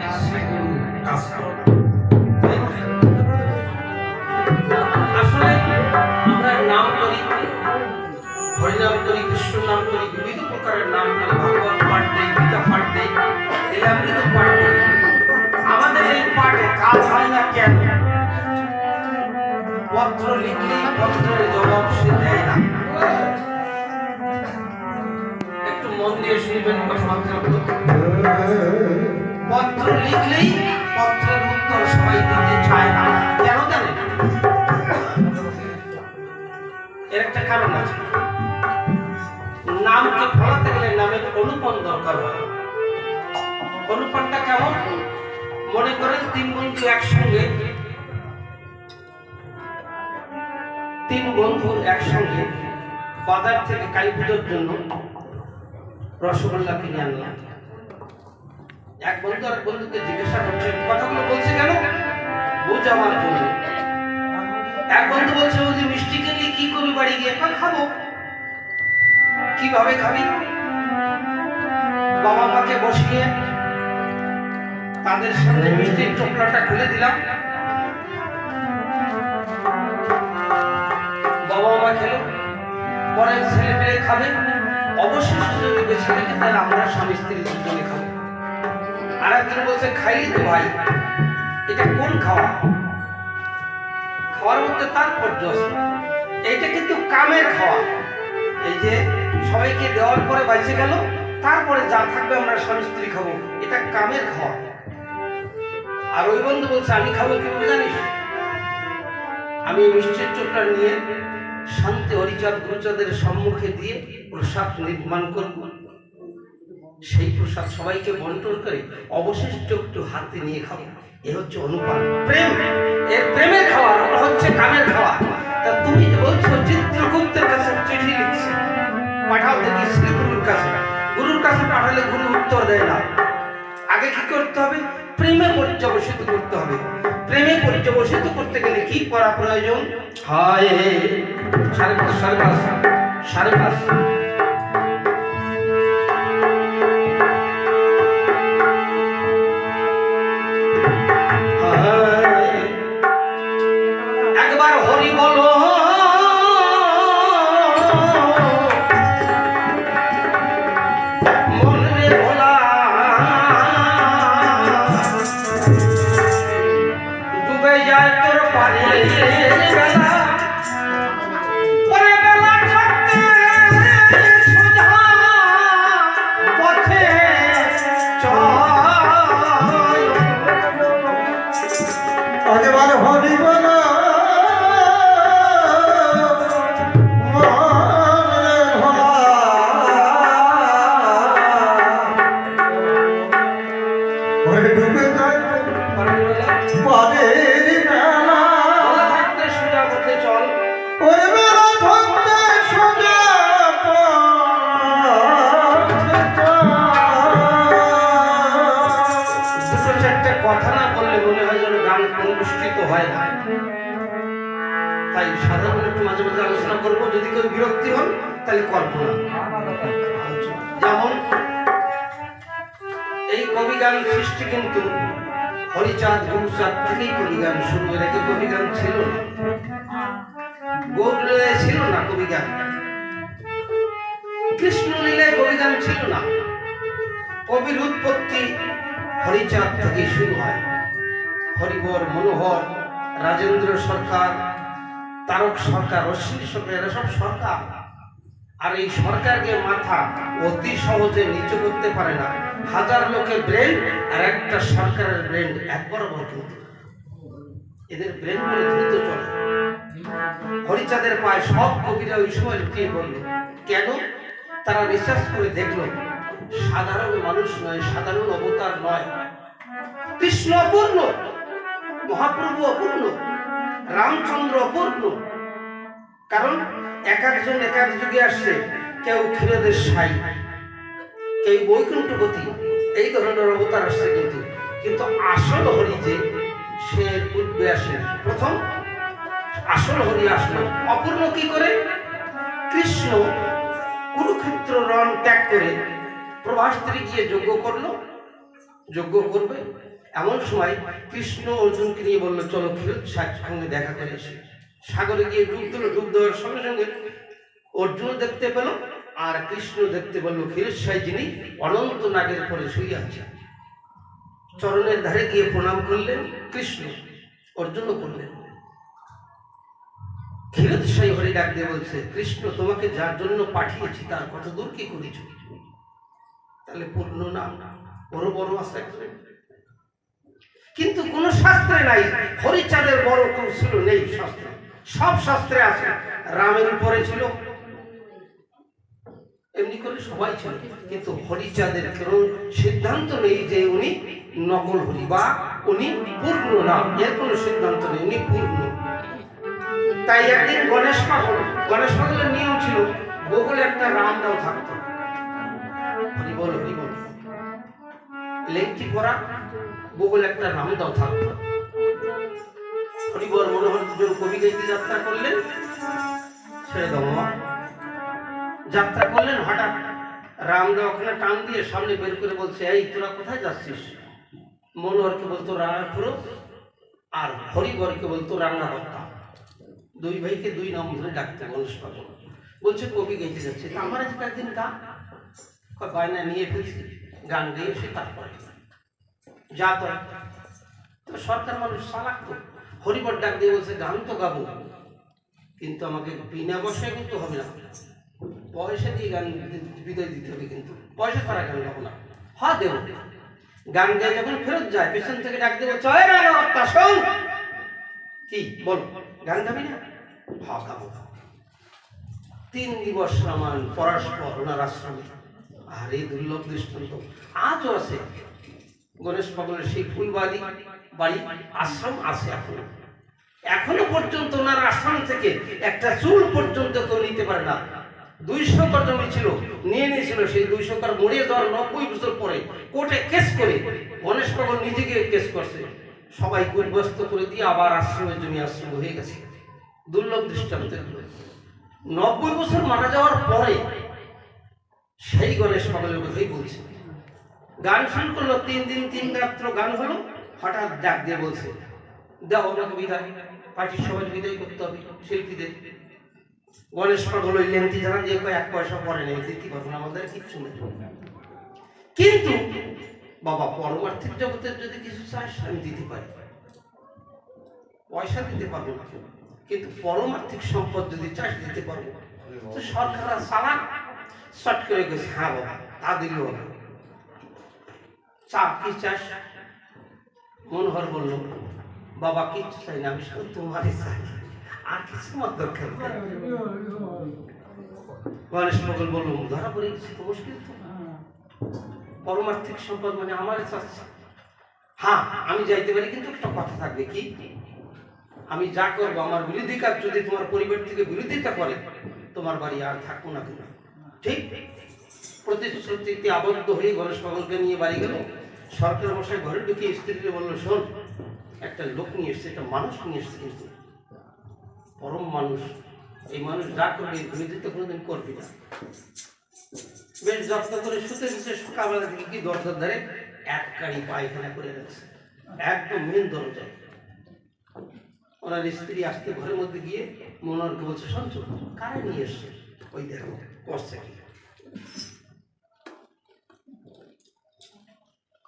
আসলে আমরা নাম করি, হরিনাম করি, কৃষ্ণ নাম করি, বিভিন্ন প্রকারের নাম করি, ভাগবত পাঠ দেই, গীতা পাঠ দেই, লীলামৃত পাঠ করি। আমাদের এই পাঠে কাজ হয় না কেন? পত্র লিখলেই পত্রের জবাব সে দেয় না। একটু মন দিয়ে শুনবেন কথাবার্তাগুলো। পত্র লিখলেই পত্রের উত্তর সবাই দিতে চায় না, কেন জানেন? এর একটা কারণ আছে। নামকে ফলাতে গেলে নামের অনুপম দরকার হয়। অনুপমটা কেমন? মনে করেন তিন বন্ধু একসঙ্গে বাজার থেকে কালী পুজোর জন্য রসগোল্লা কিনে আনলাম। এক বন্ধু আর বন্ধুকে জিজ্ঞাসা করছে, কথাগুলো বলছে কেন? বোঝাবার জন্য। এক বন্ধু বলছে, ও যে মিষ্টি কিনলি কি করবি বাড়ি গিয়ে? খাবো। কিভাবে খাবি? বাবা মাকে বসিয়ে তাদের সামনে মিষ্টির টোকরাটা খুলে দিলাম, বাবা মা খেলো, পরে ছেলে পেলে খাবে, অবশিষ্ট যদি বেঁচে থাকে তাহলে আমরা স্বামী স্ত্রী দুজনে খাবো। আর একজন বলছে, খাইলি তো ভাই, এটা কোন খাওয়া? খাওয়ার মধ্যে তাৎপর্য আছে। এইটা কিন্তু কামের খাওয়া। এই যে সবাইকে দেওয়ার পরে বাইচে গেল, তারপরে যা থাকবে আমরা স্বামী স্ত্রী খাবো, এটা কামের খাওয়া। আর ওই বন্ধু বলছে, আমি খাবো কিভাবে জানিস? আমি মিষ্টির চোখটা নিয়ে শান্তি হরিচাঁদ গুরুচাঁদের সম্মুখে দিয়ে প্রসাদ নির্মাণ করব, সেই প্রসাদ সবাইকে বন্টন করে অবশিষ্ট একটু হাতে নিয়ে খাবো। এ হচ্ছে অনুপান, প্রেম। এর প্রেমের খাওয়া, ওটা হচ্ছে কামের খাওয়া। তা তুমি যে বলছো চিত্রগুপ্তের কাছে চিঠি লিখছে, পাঠাও দেখি শ্রী গুরুর কাছে। গুরুর কাছে পাঠালে গুরু উত্তর দেয় না। আগে কি করতে হবে? প্রেমে পর্যবসিত করতে হবে। প্রেমে পর্যবসিত করতে গেলে কি করা প্রয়োজন? হায় 5:30 একবার হরি বলো, মনে ভোলা ডুবে যায় তোর পারে বেলা, পরে বেলা থাকতে সোজা পথে চল। একবার হরি বলো, ডুবে যায় পারের বেলা, থাকতে সোজা পথে চল। ওরে বেলা থাকতে সোজা দুটো চারটে কথা না বললে মনে হয় যেন গান অনুষ্ঠিত হয় না। তাই সাধারণ একটু মাঝে মাঝে আলোচনা করবো, যদি কেউ বিরক্তি হন তাহলে কল্পনা। যেমন এই কবি গান সৃষ্টি কিন্তু হরিচাঁদ গুরুচাঁদ থেকেই কবি গান শুরু। এর আগে কবি গান ছিল না, গৌরলীলায় ছিল না কবি গান, কৃষ্ণলীলায় কবি গান ছিল না। কবির উৎপত্তি হরিচাঁদ থেকে শুরু হয়। হরিবর, মনোহর, রাজেন্দ্র সরকার, তারক সরকার, অশ্বিনী সরকার, এরা সব সরকার। আর এই সরকারকে মাথা অতি সহজে নিচু করতে পারে না। হাজার লোকের ব্রেন আর একটা সরকারের ব্রেন এক বরাবর, কিন্তু এদের ব্রেন বলে দ্রুত চলে। হরিচাঁদের পায় সব কবিরা ওই সময় লুকিয়ে পড়ল। কেন? তারা রিসার্চ করে দেখলো সাধারণ মানুষ নয়, সাধারণ অবতার নয়, কৃষ্ণ অপূর্ণ, মহাপ্রভু অপূর্ণ, রামচন্দ্র অপূর্ণ। কারণ এক একজন এক এক যুগে আসছে। কেউ ক্ষীরোদের সাই, কেউ বৈকুণ্ঠপতি, এই ধরনের অবতার আসছে। কিন্তু আসল হরি যে, সে পূর্বে আসে। প্রথম আসল হরি আসলো অপূর্ণ কি করে? কৃষ্ণ কুরুক্ষেত্র রণ ত্যাগ করে প্রভাস স্ত্রী গিয়ে যজ্ঞ করলো। যজ্ঞ করবে, এমন সময় কৃষ্ণ অর্জুনকে নিয়ে বললো, চলো ক্ষীরোদ সঙ্গে দেখা করে এসে। সাগরে গিয়ে ডুব দিল, ডুব দেওয়ার সঙ্গে সঙ্গে অর্জুন দেখতে পেল আর কৃষ্ণ দেখতে পেল ক্ষীরোদ যিনি অনন্ত নাগের পরে শুয়ে আছেন। চরণের ধারে গিয়ে প্রণাম করলেন কৃষ্ণ, অর্জুনও করলেন। ক্ষীরোদ হরি ডাক দিয়ে বলছে, কৃষ্ণ তোমাকে যার জন্য পাঠিয়েছি তার কত দূর কি করেছ? তাহলে পূর্ণ না, বড় বড় আশা করে। কিন্তু কোন শাস্ত্রে নাই হরিচাঁদের বড় কেউ ছিল, নেই শাস্ত্রে। সব শাস্ত্রে আছে রামের উপরে ছিল, এমনি করে সবাই ছিল, কিন্তু হরিচাঁদের কোনো সিদ্ধান্ত নেই যে উনি নকল হরি বা উনি পূর্ণ না, এর কোনো সিদ্ধান্ত নেই, উনি পূর্ণ। তাই একদিন গণেশ পাগলের নিয়ম ছিল, বগলে একটা রামদাও থাকতো, হরিবল হরিবল লেংটি পরা, বগলে একটা রামদাও থাকতো। হরিবল মনোহর কবি গাইতে যাত্রা করলেন, ছেড়ে দাও যাত্রা করলেন। হঠাৎ রামদাও ওখানে টান দিয়ে সামনে বের করে বলছে, এই তোরা কোথায় যাচ্ছিস? মনোহরকে বলতো রাঙাখুড়ো আর হরিবরকে বলতো রাঙাভক্তা। দুই ভাইকে দুই নাম ধরে ডাকতে গণেশ পাগল। বলছে কবি গাইতে যাচ্ছে, আমার আজকে একদিন গান বায়না নিয়ে ফেলছি, গান গেয়ে এসে তারপরে যা তো সরকার মানুষ চালাক তো। হরিবর ডাক দিয়ে বলছে, গান তো গাবো, কিন্তু আমাকে বিনা পয়সায় কিন্তু হবে না, পয়সা দিয়ে গান বিদায় দিতে হবে, কিন্তু পয়সা ছাড়া গান গাবো না। হ্যাঁ দেব। গান গায়ে যখন ফেরত যায়, পেছন থেকে ডাক দিয়ে বলছে, শোন, কি বল, গান গাবি না? হ্যাঁ গাবো। 3 দিবস রামায়ণ পরস্পর ওনার আশ্রমে। আর এই দুর্লভ দৃষ্টান্ত আজও আছে। গণেশ পাগলের সেই ফুলবাড়ি বাড়ি আশ্রম আছে এখনো পর্যন্ত। ওনার আশ্রম থেকে একটা চুল পর্যন্ত কেউ নিতে পারে না। 200 একর জমি ছিল, নিয়ে নিয়েছিল। সেই 200 একর মরিয়ে দেওয়ার 90 বছর পরে কোর্টে কেস করে গণেশ পাগল নিজে গিয়ে কেস করছে, সবাই কুটবস্ত করে দিয়ে আবার আশ্রমের জমি আশ্রম হয়ে গেছে। দুর্লভ দৃষ্টান্ত। 90 বছর মারা যাওয়ার পরে সেই গণেশ পাগলের কথাই বলছে। গান শুরু করলো, 3 দিন 3 রাত্র গান হলো। হঠাৎ ডাক দিয়ে বলছে, দাও আমাকে বিদায়, পার্টির সবাই বিদায় করতে হবে শিল্পীদের। গণেশ পাগল ওই লেন্টি জানা দিয়ে 1 পয়সা পরে নেই, দিতে পারবো না, আমাদের কিচ্ছু নেই। কিন্তু বাবা পরমার্থিক জগতের যদি কিছু চাস আমি দিতে পারি, পয়সা দিতে পারবো না, কিন্তু পরমার্থিক সম্পদ যদি চাস দিতে পারবো। তো সরকার সালাম শট করে গেছে, হ্যাঁ বাবা তা দিলেও হবে। চা কি চাস? মনোহর বলল, বাবা কিচ্ছু চাই না, আমি শুধু তোমারই চাই, আর কিছু আমার দরকার নেই। গণেশ পাগল বলল, ধরা পড়ে গেছে তো, মুশকিল তো। পরমার্থিক সম্পদ মানে আমার চাচ্ছে। হ্যাঁ আমি যাইতে পারি, কিন্তু একটা কথা থাকবে, কি? আমি যা করবো আমার বিরোধী কাজ যদি তোমার পরিবার থেকে বিরোধিতা করে, তোমার বাড়ি আর থাকবো না। কেন ঠিক প্রতিশ্রুতিতে আবদ্ধ হয়ে গণেশ পাগলকে নিয়ে বাড়ি গেল। সরকার মশাই ঘরে ঢুকে স্ত্রীকে বললো, শোন, একটা লোক নিয়ে এসছে, একটা মানুষ নিয়ে এসছে, কিন্তু পরম মানুষ, এই মানুষ যা করবে বিরোধিতা কোনোদিন করবি না। বেশ যত্ন করে শুতে দিচ্ছে। সকালবেলা থেকে কি দরজার ধারে 1 কাড়ি পায়খানা করে রাখছে, একদম মেন দরজায়। ওনার স্ত্রী আসতে ঘরের মধ্যে গিয়ে মনোহরকে বলছে, শুনছো কারে নিয়ে এসছে? ওই দেখো করছে কি।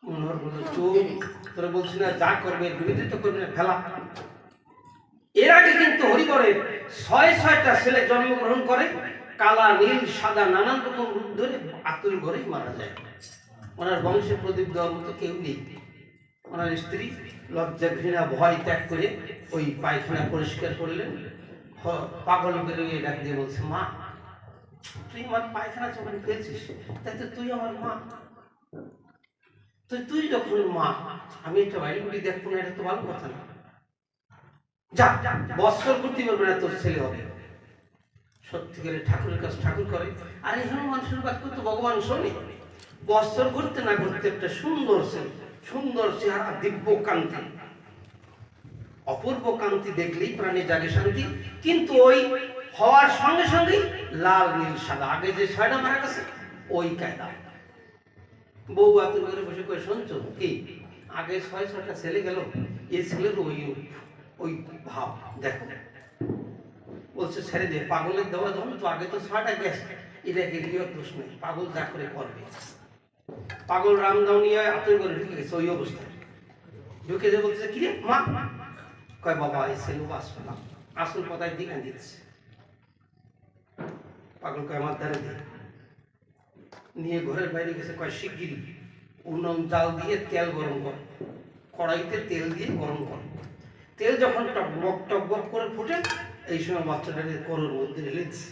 মনোহর বলল, চুপ, তোরা বলছি না যা করবে বিরোধিতা করবে না, ফেলা। এর আগে কিন্তু হরিবরের 6টা ছেলে জন্মগ্রহণ করে, কালা নীল সাদা নানান রকম রূপ ধরে আতুর ঘরেই মারা যায়। ওনার বংশে প্রদীপ দেওয়ার মতো কেউ নেই। ওনার স্ত্রী লজ্জা ঘৃণা ভয় ত্যাগ করে ওই পায়খানা পরিষ্কার করলেন। পাগল বেরোয় ডাক দিয়ে বলছে, মা তুই আমার পায়খানা যখন ফেলছিস, তাই তো তুই আমার মা। তুই যখন মা, আমি একটা বাড়ি বুড়ি দেখবো না, এটা তো ভালো কথা না। যা বৎসর করতে পারবে না, তোর ছেলে হবে। সত্যিকারে ঠাকুরের কাছে ঠাকুর করে। আর এই মানুষের বাক্য তো ভগবান শোনে। বৎসর করতে না করতে একটা সুন্দর চেহারা, দিব্য কান্তি, অপূর্ব কান্তি দেখলেই প্রাণে জাগে শান্তি। কিন্তু ওই হওয়ার সঙ্গে সঙ্গেই লাল নীল সাদা, আগে যে 6টা মারা গেছে ওই কায়দা। বউ আতুর ঘরে বসে করে, শুনছো কি, আগে 6-6টা ছেলে গেল, এই ছেলের ওই ওই ভাব দেখো, বলছে ছেড়ে দে, পাগলের দেওয়া ধন তো, আগে তো 6টা গেছে, এটা গেলিও দোষ নেই, পাগল যা করে করবে। পাগল রামদাও নিয়ে আতঙ্ক করে ঢুকে গেছে ওই অবস্থায়, ঢুকে যে বলছে কি রে মা, কয় বাবা এই ছেলে আসবে না, আসল কথায় দিকে দিচ্ছে। পাগল কয় আমার ধারে দিয়ে নিয়ে ঘরের বাইরে গেছে, কয় শিগগিরি উনুন জাল দিয়ে তেল গরম কর, কড়াইতে তেল দিয়ে গরম কর, তেল যখন টকবক টকবক করে ফুটে, এই সময় বাচ্চাটাকে করোর মধ্যে ঢেলে দিচ্ছে,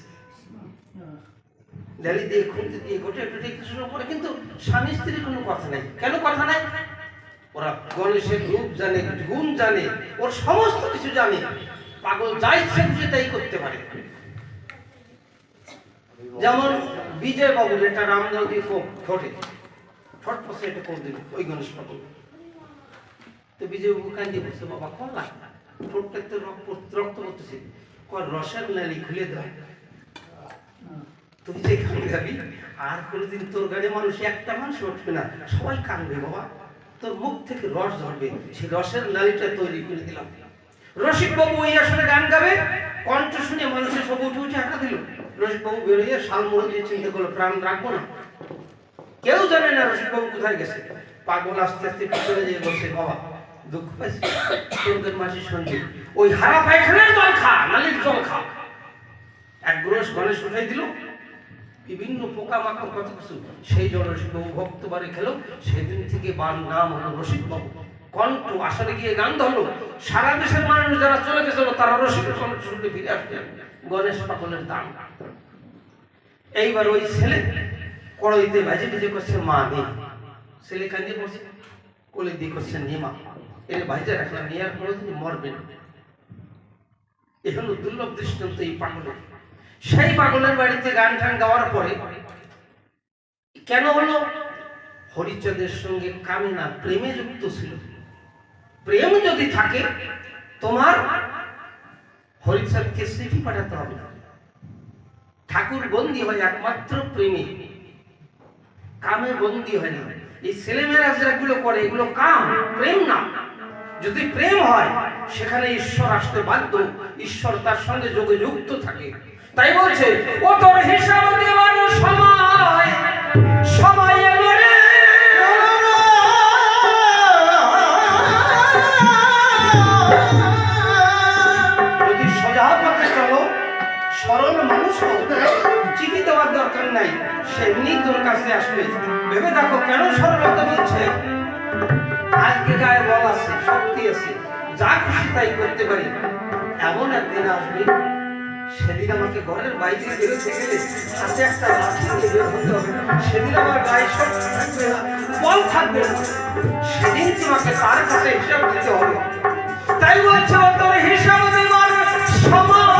ঢেলে দিয়ে খুঁজতে দিয়ে ঘটে একটু কিছু সময় পরে, কিন্তু স্বামী স্ত্রীর কোনো কথা নাই। কেন কথা নাই? ওরা গণেশের রূপ জানে, গুণ জানে, ওর সমস্ত কিছু জানে, পাগল যা ইচ্ছে খুশি তাই করতে পারে। যেমন বিজয় বাবুর এটা রামদাও দিয়ে ঘটে, ছট পথে এটা করে দিল ওই গণেশ পাগল। তো বিজয় বাবু কান্দি বলছে, বাবা করলাম ঠোঁটটা তো রক্ত করতেছে, কয় রসের নালি খুলে দেয়, তুই যেখানে যাবি আর কোনোদিন তোর গাড়ি মানুষ একটা মানুষ উঠবে না, সবাই কাঁদবে বাবা, তোর মুখ থেকে রস ধরবে, সেই রসের নালিটা তৈরি করে দিলাম। রসিক বাবু ওই আসলে গান গাবে, কণ্ঠ শুনে মানুষের সব উঠে উঠে হাঁটা দিল। রসিক বাবু বেরোয় শালমোহর দিয়ে চিন্তা করলো, প্রাণ রাখবো না, কেউ জানে না রসিক বাবু কোথায় গেছে। পাগল আস্তে আস্তে পিছনে যেয়ে বলছে, বাবা দুঃখ পাইছি, তোদের মাসির সঙ্গে ওই হারা পায়খানার জল খা, নালির জল খা। এক গ্রস গণেশ উঠাই দিল, বিভিন্ন পোকা মাকড় কত কিছু, সেই জল রসিকবাবু ভক্ত বাড়ি খেলো। সেদিন থেকে বার নাম হলো রসিকবাবু। কণ্ঠ আসলে গিয়ে গান ধরলো, সারা দেশের মানুষ যারা চলে গেছিল তারা রসিকের কণ্ঠ শুনতে ফিরে আসবে, গণেশ পাগলের দাম। এইবার ওই ছেলে কড়াইতে ভাজি ভেজে করছে, মা নেই, ছেলে কাঁদিয়ে পড়ছে, কোলে দিয়ে করছে নিমা, এর ভাইজা রাখলাম, নিয়ে আর কোনোদিন মরবে না। এ হলো দুর্লভ দৃষ্টান্ত এই পাগলের। সেই পাগলের বাড়িতে গান টান গাওয়ার পরে কেন হলো? হরিচাঁদের সঙ্গে কামে না, প্রেমে যুক্ত ছিল। প্রেম যদি থাকে তোমার, হরিচাঁদকে চিঠি পাঠাতে হবে না। ঠাকুর বন্দী হয় একমাত্র প্রেমে, কামে বন্দী হয় না। এই ছেলেমেয়েরা যেগুলো করে এগুলো কাম, প্রেম না। যদি প্রেম হয় সেখানে ঈশ্বর আসতে বাধ্য, ঈশ্বর তার সঙ্গে যোগে যুক্ত থাকে। তাই বলছে, ও তোর হিসাব দেওয়ার সময়, সময় এলো রে। যদি সোজা পথে চলো, সরল মানুষ হও, চিঠি দেওয়ার দরকার নাই, সেমনি তোর কাছে আসবে। ভেবে দেখো কেন সরলতা বলছে। আজকে গায়ে বল আছে, শক্তি আছে, যা খুশি তাই করতে পারি, এমন একদিন আসবে সেদিন আমাকে ঘরের বাইরে বেরোতে গেলে হাতে একটা লাঠি নিয়ে বের হতে হবে। সেদিন আমার গায়ে শক্তি থাকবে না, বল থাকবে না, সেদিন তোমাকে তার কাছে হিসাব দিতে হবে। তাই বলছে, তোর হিসাব দেওয়ার সময়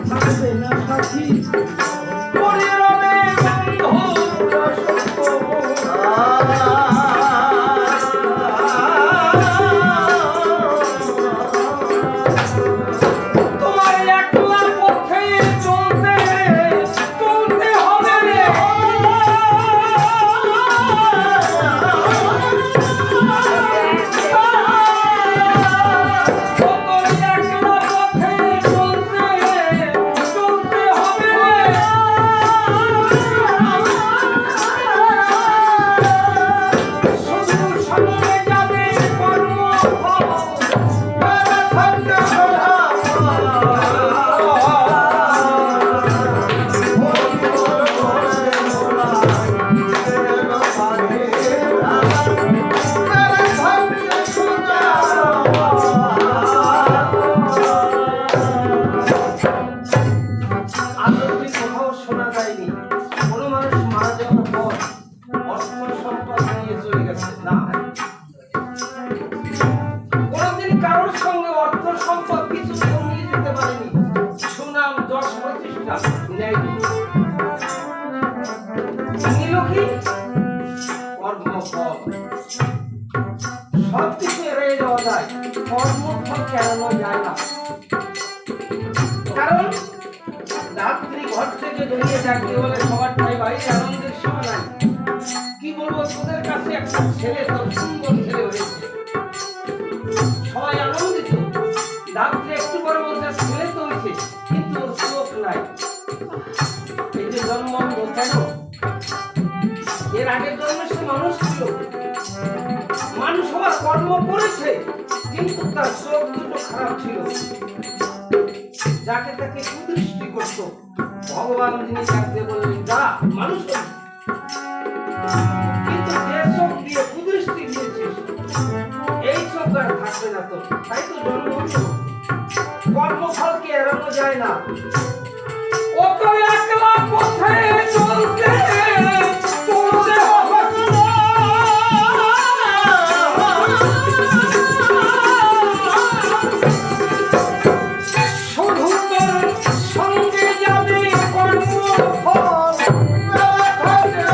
থাকবে না সাথী পড়ে রবে বন্ধুরা সত্য তোমার একলা পথে চলতে চলতে হবে রে তোমার একলা পথে চলতে চলতে হবে রে শুধু সঙ্গে যাবে কর্মফল থাকতে আদরটি কোথাও শোনা যায়নি কোনো মানুষ মারা যাওয়ার পর অর্থ সম্পদ নিয়ে চলে গেছে না কোনোদিন কারোর সঙ্গে অর্থ সম্পদ কিছু কেউ নিয়ে যেতে পারেনি সুনাম যশ প্রতিষ্ঠা নেয়নি নিল কি কর্মফল সব কিছু এড়িয়ে যাওয়া যায় কর্মফল কেন যায় না কারণ রাত্রি ঘর থেকে বেরিয়ে যাকে বলে সবার ঠাই বাইরে আনন্দের সময় নাই কি বলবো তোদের কাছে একটা ছেলে তোর সুন্দর ছেলে হয়েছে সবাই আনন্দিত রাত্রে একটু পরে বলছে ছেলে তো হয়েছে কিন্তু ওর চোখ নাই এই যে জন্ম কেন এর আগের জন্মে সে মানুষ ছিল মানুষ হওয়ার কর্ম করেছে কিন্তু তার চোখ দুটো খারাপ ছিল যাকে তাকে কুদৃষ্টি করতো ভগবান তিনি তাকে বললেন যা মানুষ হবি। কিন্তু যে চোখ দিয়ে কুদৃষ্টি দিয়েছিস এই চোখ আর থাকবে না তো তাই তো জন্ম হলো কর্মফলকে এড়ানো যায় না ও তো একলা পথে চলতে চলতে হবে শুধু তোর সঙ্গে যাবে কর্মফল থাকতে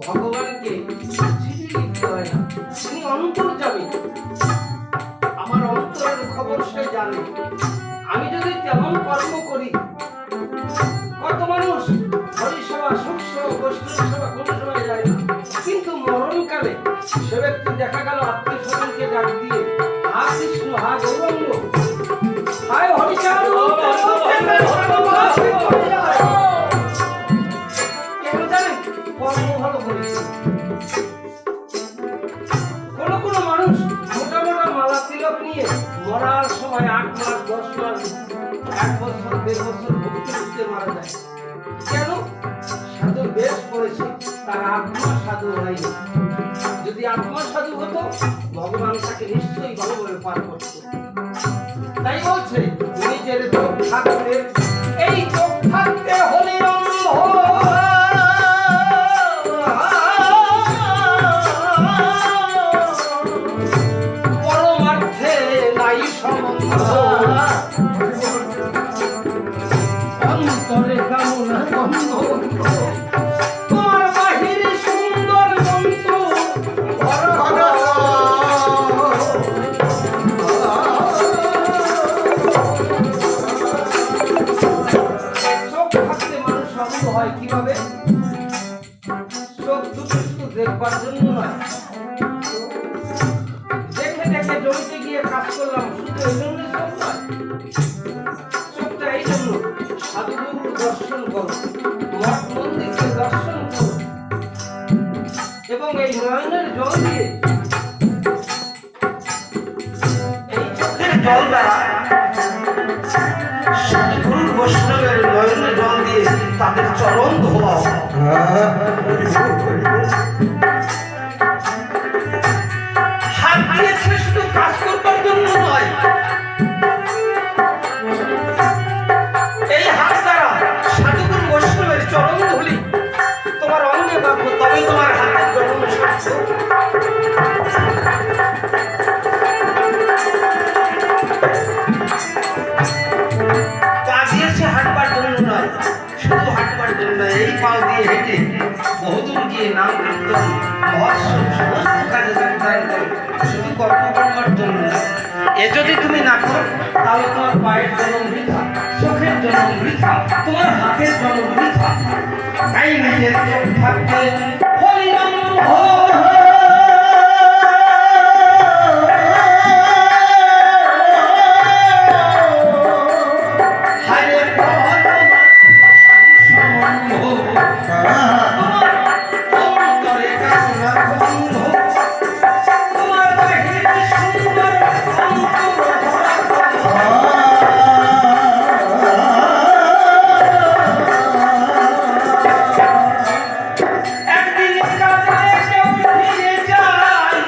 ভগবানকে চিঠি লিখতে হয় না তিনি অন্তর্যামী আমার অন্তরের খবর সে জানে আমি যদি তেমন কর্ম করি কত মানুষ হরিসভা সুখসভা বৈষ্ণব সভা কোনো সময় যায় না কিন্তু মরণকালে সে ব্যক্তি দেখা গেল আত্মীয় স্বজনকে ডাক দিয়ে হা কৃষ্ণ হা গৌরাঙ্গ হায় হরিচাঁদ কেন জানেন কর্ম ভালো করেছে কোন মানুষ মোটা মোটা মালা তিলক নিয়ে মরার সময় 8 মাস 10 মাস 1 বছর 1.5 বছর ভক্তি করতে মারা যায় কেন সাধু বেশ করেছে তার আত্মা সাধু হয়নি যদি আত্মা সাধু হতো ভগবান তাকে নিশ্চয়ই ভালোভাবে পার করত তাই বলছে নিজের চোখ থাকতে এই চোখ থাকতে হলে অন্ধ পরমার্থে নাই সম্বন্ধ অন্তরে কামনা বন্ধ তোমার বাহিরে সুন্দর মন্ত্র চোখ থাকতে মানুষ অন্ধ হয় কিভাবে চোখ দুটো শুধু দেখবার জন্য নয় দেখে দেখে জমিতে গিয়ে কাজ করলাম শুধু এই জন্য চোখ নয় চোখটা এই জন্য সাধুগুরুর দর্শন করো মঠ মন্দিরকে দর্শন করো এবং এই নয়নের জল দিয়ে এই চোখের জল দ্বারা সাধুগুরুর বৈষ্ণবের নয়নের জল দিয়ে তাদের চরণ ধোয়াও হাত দিয়েছে শুধু কাজ করবার জন্য নয় কাজে যোগদান করো, শুধু কর্ম করবার জন্য না। এ যদি তুমি না করো তাহলে তোমার পায়ের জন্ম বৃথা, চোখের জন্ম বৃথা, তোমার হাতের জন্ম বৃথা। তাই নিজের চোখ থাকতে হরিনাম হারে অন্তরে কামনা ভঙ্গ, তোমার বাহির সুন্দর অন্তর একদিন কাছে কেউ ফিরে যায়,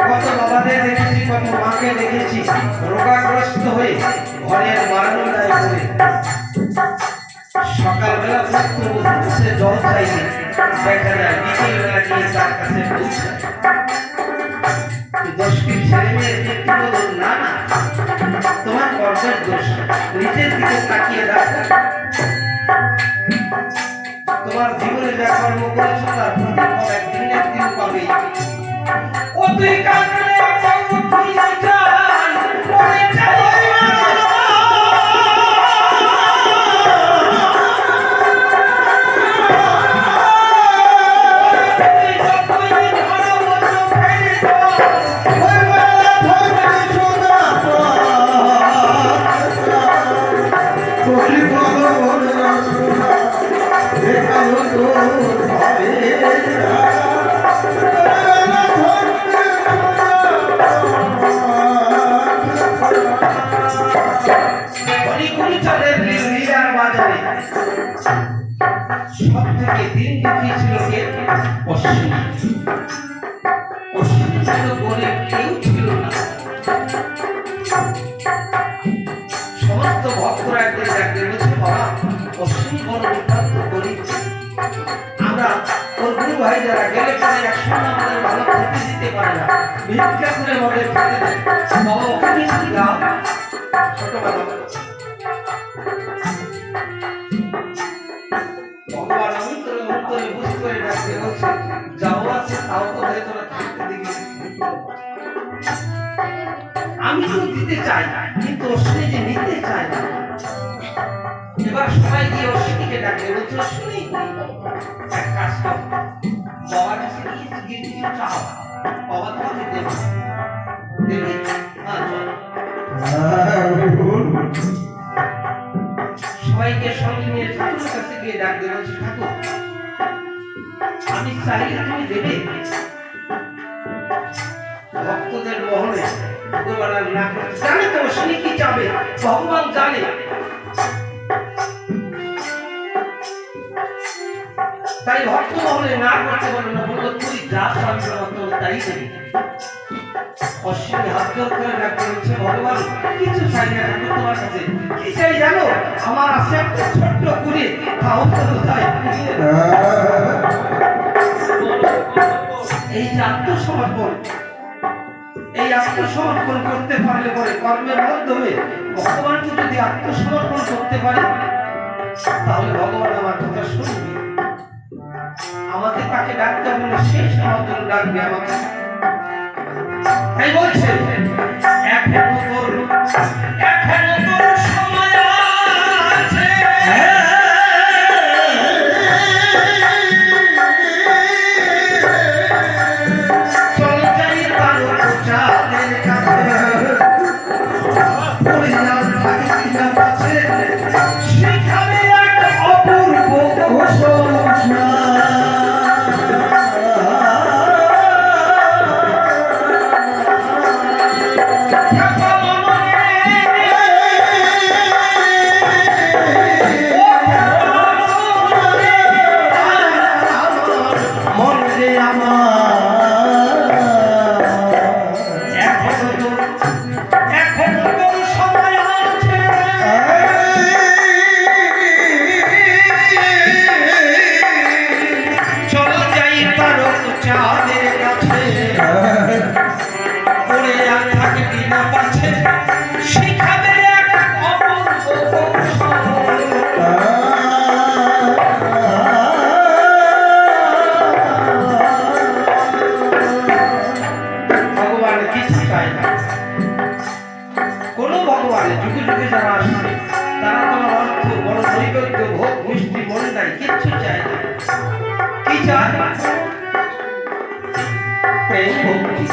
কত বাবাদের দেখেছি, কত মাকে দেখেছি রোগাগ্রস্ত হয়ে ঘরের বারান্দায় পড়ে সকালবেলা উঠতে জল চাইলে দেখা যায় বিকেলবেলা গিয়ে তার কাছে পৌঁছায়। দোষকে ছেড়ে মেয়ে দেখতে বলুন, না না, তোমার কর্মের দোষ, নিজের দিকে তাকিয়ে দেখো। তোমার জীবনে যা কর্ম করেছো তার প্রতিফল একদিন না একদিন পাবেই। ও তুই কাঁদলে কর্ম ফিরে যায়, পড়ে যায় সব থেকে দিন দেখিয়েছিল কে? অশ্বিনী। অশ্বিনী ছিল গরিব, কেউ ছিল না। সমস্ত ভক্তরা একদিন ডাকতে বলছে, বাবা অশ্বিনী বড় নিতান্ত গরিব, আমরা ওর গুরু ভাই যারা গেলে পরে একসঙ্গে আমাদের ভালো খেতে দিতে পারে না, ভিক্ষা করে আমাদের খেতে দেয়। বাবা ওকে মিষ্টি দাও। ছোটবেলা ভগবান অন্তরে অন্তরে বুঝতে করে ডাকতে বলছে, যাও আছে তাও তো হয়ে তোরা থাকতে দিবি। আমি তো দিতে চাই না, কিন্তু অশ্বিনী যে নিতে চায় না। এবার সবাই গিয়ে অশ্বিনীকে ডাকতে বলছে, অশ্বিনী এক কাজ কর, বাবার কাছে গিয়ে কিছু চাও, বাবা তোমাকে দেবে। দেবে? হ্যাঁ চল। সবাইকে সঙ্গে নিয়ে ঠাকুরের কাছে গিয়ে ডাকতে বলছে, ঠাকুর আমি চাইলে তুমি দেবে? ভক্তদের মোহনে ভগবান আর না করতে জানে তো অশ্বিনী কি চাবে, ভগবান জানে। তাই ভক্ত মোহনে না করতে পারবে না, বললো তুই যা চাবি তোর তাই দেবে। অশ্বিনী হাত জোর করে ডাকতে বলছে, ভগবান কিছু চাই না ঠাকুর তোমার কাছে। কি চাই জানো? আমার আছে একটা ছোট্ট কুড়ি, তাও তো কোথায়। এই যে আত্মসমর্পণ, এই আত্মসমর্পণ করতে পারলে পরে কর্মের মাধ্যমে ভগবানকে যদি আত্মসমর্পণ করতে পারে তাহলে ভগবান আমার কথা শুনবে। আমাকে তাকে ডাকতে হবে না, শেষ আমার জন্য ডাকবে আমাকে। তাই বলছে এখনো তোর সময় আছে, চল যাই তার চাঁদের কাছে, পরিণাম থাকে কিনা পাচ্ছে, সেখানে এক অপূর্ব ঘোষণা। চায়? প্রেম ভক্তি।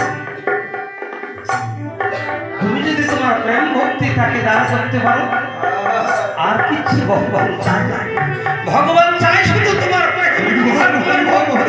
তুমি যদি তোমার প্রেম ভক্তি তাকে দান করতে পারো, আর কিছু ভগবান চায় না। ভগবান চায় শুধু তোমার প্রেম আর তোমার ভক্তি।